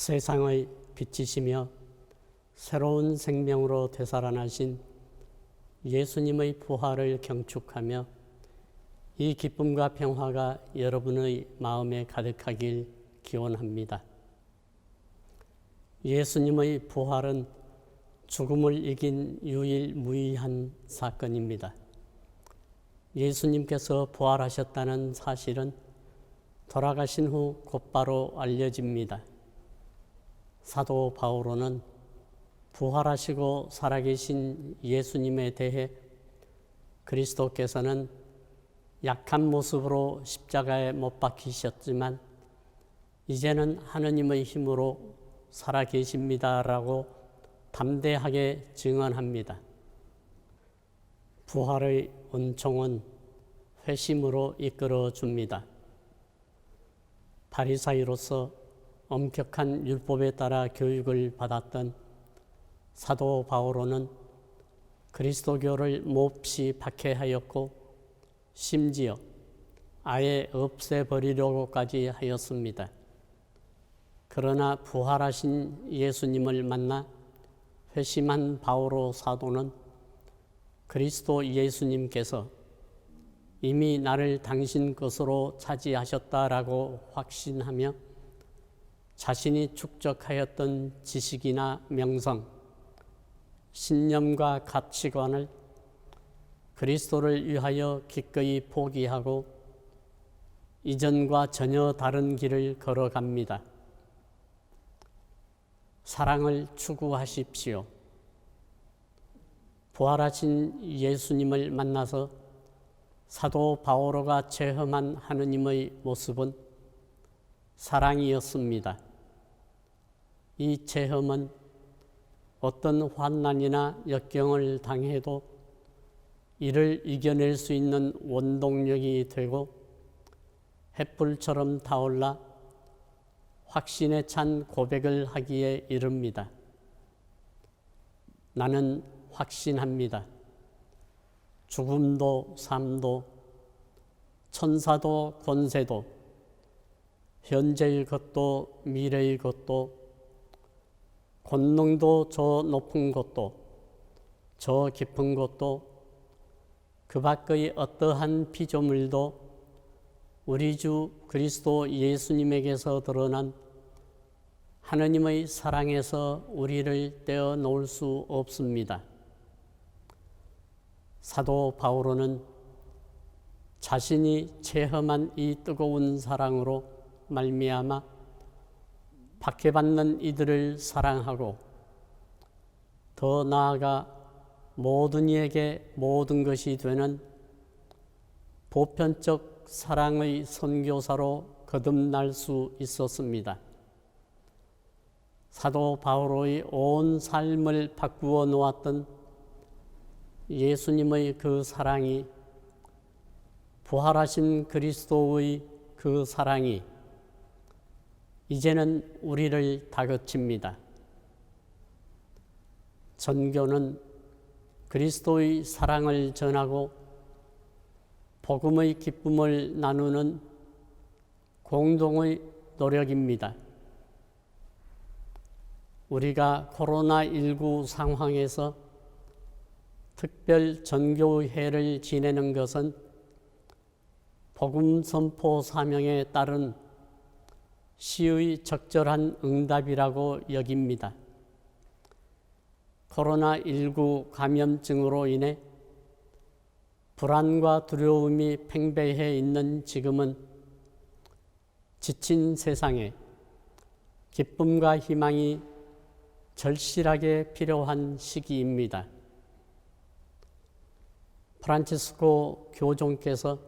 세상의 빛이시며 새로운 생명으로 되살아나신 예수님의 부활을 경축하며 이 기쁨과 평화가 여러분의 마음에 가득하길 기원합니다. 예수님의 부활은 죽음을 이긴 유일무이한 사건입니다. 예수님께서 부활하셨다는 사실은 돌아가신 후 곧바로 알려집니다. 사도 바오로는 부활하시고 살아계신 예수님에 대해 그리스도께서는 약한 모습으로 십자가에 못 박히셨지만 이제는 하느님의 힘으로 살아계십니다라고 담대하게 증언합니다. 부활의 은총은 회심으로 이끌어 줍니다. 바리사이로서 엄격한 율법에 따라 교육을 받았던 사도 바오로는 그리스도교를 몹시 박해하였고 심지어 아예 없애버리려고까지 하였습니다. 그러나 부활하신 예수님을 만나 회심한 바오로 사도는 그리스도 예수님께서 이미 나를 당신 것으로 차지하셨다라고 확신하며 자신이 축적하였던 지식이나 명성, 신념과 가치관을 그리스도를 위하여 기꺼이 포기하고 이전과 전혀 다른 길을 걸어갑니다. 사랑을 추구하십시오. 부활하신 예수님을 만나서 사도 바오로가 체험한 하느님의 모습은 사랑이었습니다. 이 체험은 어떤 환난이나 역경을 당해도 이를 이겨낼 수 있는 원동력이 되고 햇불처럼 타올라 확신에 찬 고백을 하기에 이릅니다. 나는 확신합니다. 죽음도 삶도 천사도 권세도 현재의 것도 미래의 것도 권능도 저 높은 것도 저 깊은 것도 그 밖의 어떠한 피조물도 우리 주 그리스도 예수님에게서 드러난 하느님의 사랑에서 우리를 떼어놓을 수 없습니다. 사도 바오로는 자신이 체험한 이 뜨거운 사랑으로 말미암아 박해받는 이들을 사랑하고 더 나아가 모든 이에게 모든 것이 되는 보편적 사랑의 선교사로 거듭날 수 있었습니다. 사도 바오로의 온 삶을 바꾸어 놓았던 예수님의 그 사랑이, 부활하신 그리스도의 그 사랑이 이제는 우리를 다그칩니다. 전교는 그리스도의 사랑을 전하고 복음의 기쁨을 나누는 공동의 노력입니다. 우리가 코로나19 상황에서 특별 전교회를 지내는 것은 복음 선포 사명에 따른 시의 적절한 응답이라고 여깁니다. 코로나19 감염증으로 인해 불안과 두려움이 팽배해 있는 지금은 지친 세상에 기쁨과 희망이 절실하게 필요한 시기입니다. 프란치스코 교종께서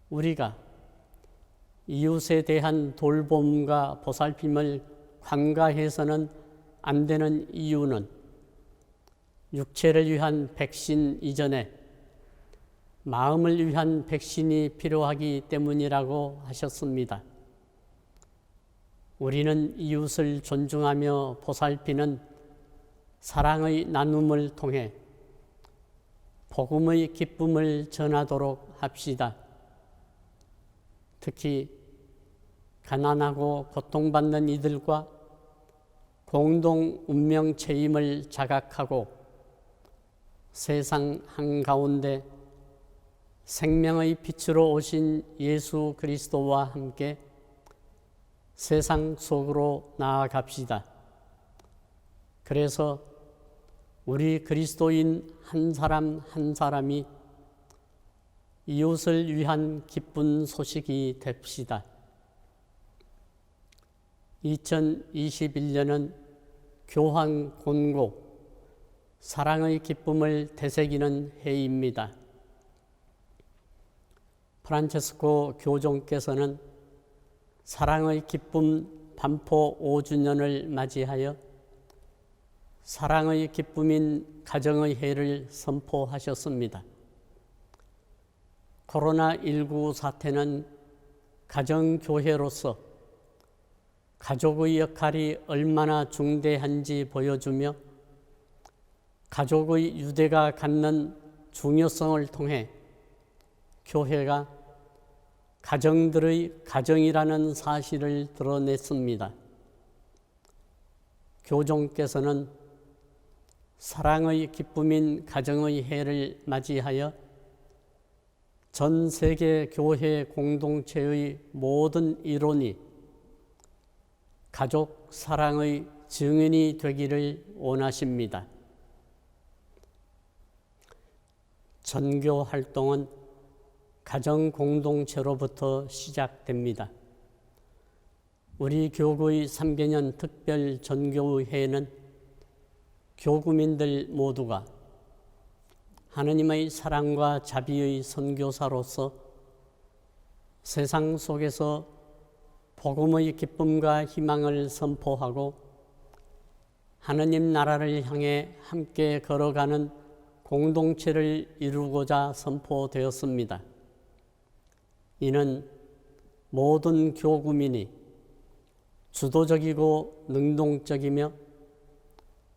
우리가 이웃에 대한 돌봄과 보살핌을 관가해서는 안 되는 이유는 육체를 위한 백신 이전에 마음을 위한 백신이 필요하기 때문이라고 하셨습니다. 우리는 이웃을 존중하며 보살피는 사랑의 나눔을 통해 복음의 기쁨을 전하도록 합시다. 특히 가난하고 고통받는 이들과 공동 운명 체임을 자각하고 세상 한가운데 생명의 빛으로 오신 예수 그리스도와 함께 세상 속으로 나아갑시다. 그래서 우리 그리스도인 한 사람 한 사람이 이웃을 위한 기쁜 소식이 됩시다. 2021년은 교황 권고, 사랑의 기쁨을 되새기는 해입니다. 프란체스코 교종께서는 사랑의 기쁨 반포 5주년을 맞이하여 사랑의 기쁨인 가정의 해를 선포하셨습니다. 코로나19 사태는 가정교회로서 가족의 역할이 얼마나 중대한지 보여주며 가족의 유대가 갖는 중요성을 통해 교회가 가정들의 가정이라는 사실을 드러냈습니다. 교종께서는 사랑의 기쁨인 가정의 해를 맞이하여 전 세계 교회 공동체의 모든 일원이 가족 사랑의 증인이 되기를 원하십니다. 전교 활동은 가정 공동체로부터 시작됩니다. 우리 교구의 3개년 특별 전교회는 교구민들 모두가 하느님의 사랑과 자비의 선교사로서 세상 속에서 복음의 기쁨과 희망을 선포하고 하느님 나라를 향해 함께 걸어가는 공동체를 이루고자 선포되었습니다. 이는 모든 교구민이 주도적이고 능동적이며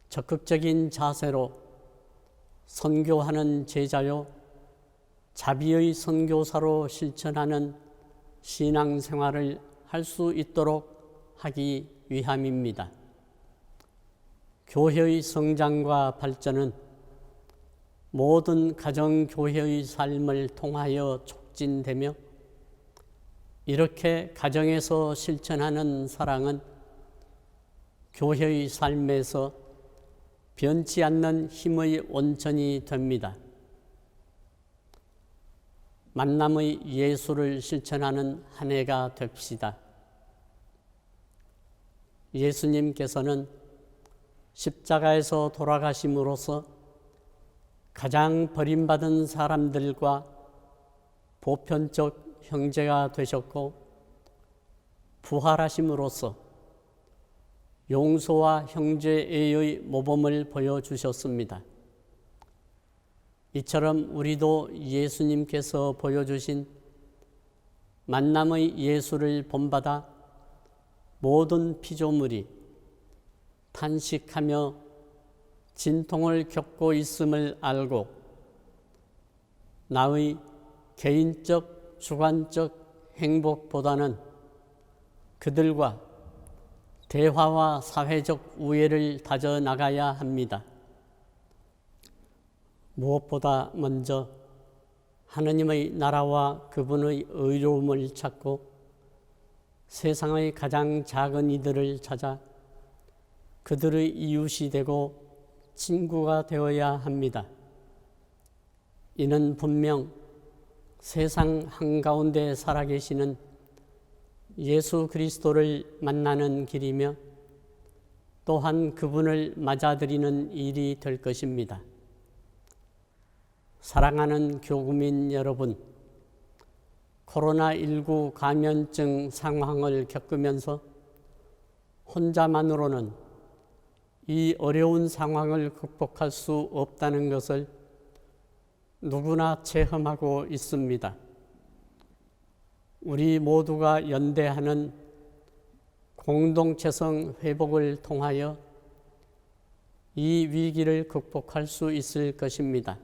적극적인 자세로 선교하는 제자요 자비의 선교사로 실천하는 신앙생활을 할 수 있도록 하기 위함입니다. 교회의 성장과 발전은 모든 가정교회의 삶을 통하여 촉진되며 이렇게 가정에서 실천하는 사랑은 교회의 삶에서 변치 않는 힘의 원천이 됩니다. 만남의 예수를 실천하는 한 해가 됩시다. 예수님께서는 십자가에서 돌아가심으로써 가장 버림받은 사람들과 보편적 형제가 되셨고 부활하심으로써 용서와 형제애의 모범을 보여주셨습니다. 이처럼 우리도 예수님께서 보여주신 만남의 예수를 본받아 모든 피조물이 탄식하며 진통을 겪고 있음을 알고 나의 개인적, 주관적 행복보다는 그들과 대화와 사회적 우애를 다져나가야 합니다. 무엇보다 먼저 하느님의 나라와 그분의 의로움을 찾고 세상의 가장 작은 이들을 찾아 그들의 이웃이 되고 친구가 되어야 합니다. 이는 분명 세상 한가운데 살아계시는 예수 그리스도를 만나는 길이며 또한 그분을 맞아들이는 일이 될 것입니다. 사랑하는 교구민 여러분, 코로나19 감염증 상황을 겪으면서 혼자만으로는 이 어려운 상황을 극복할 수 없다는 것을 누구나 체험하고 있습니다. 우리 모두가 연대하는 공동체성 회복을 통하여 이 위기를 극복할 수 있을 것입니다.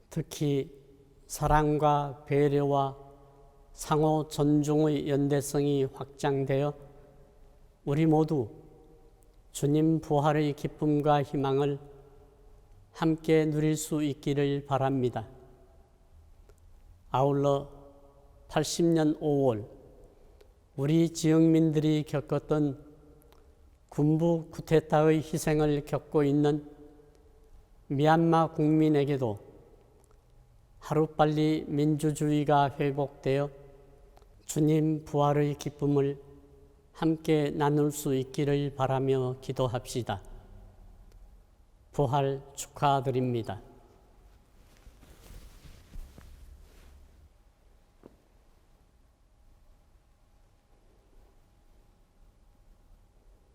특히 사랑과 배려와 상호 존중의 연대성이 확장되어 우리 모두 주님 부활의 기쁨과 희망을 함께 누릴 수 있기를 바랍니다. 아울러 80년 5월 우리 지역민들이 겪었던 군부 쿠데타의 희생을 겪고 있는 미얀마 국민에게도 하루빨리 민주주의가 회복되어 주님 부활의 기쁨을 함께 나눌 수 있기를 바라며 기도합시다. 부활 축하드립니다.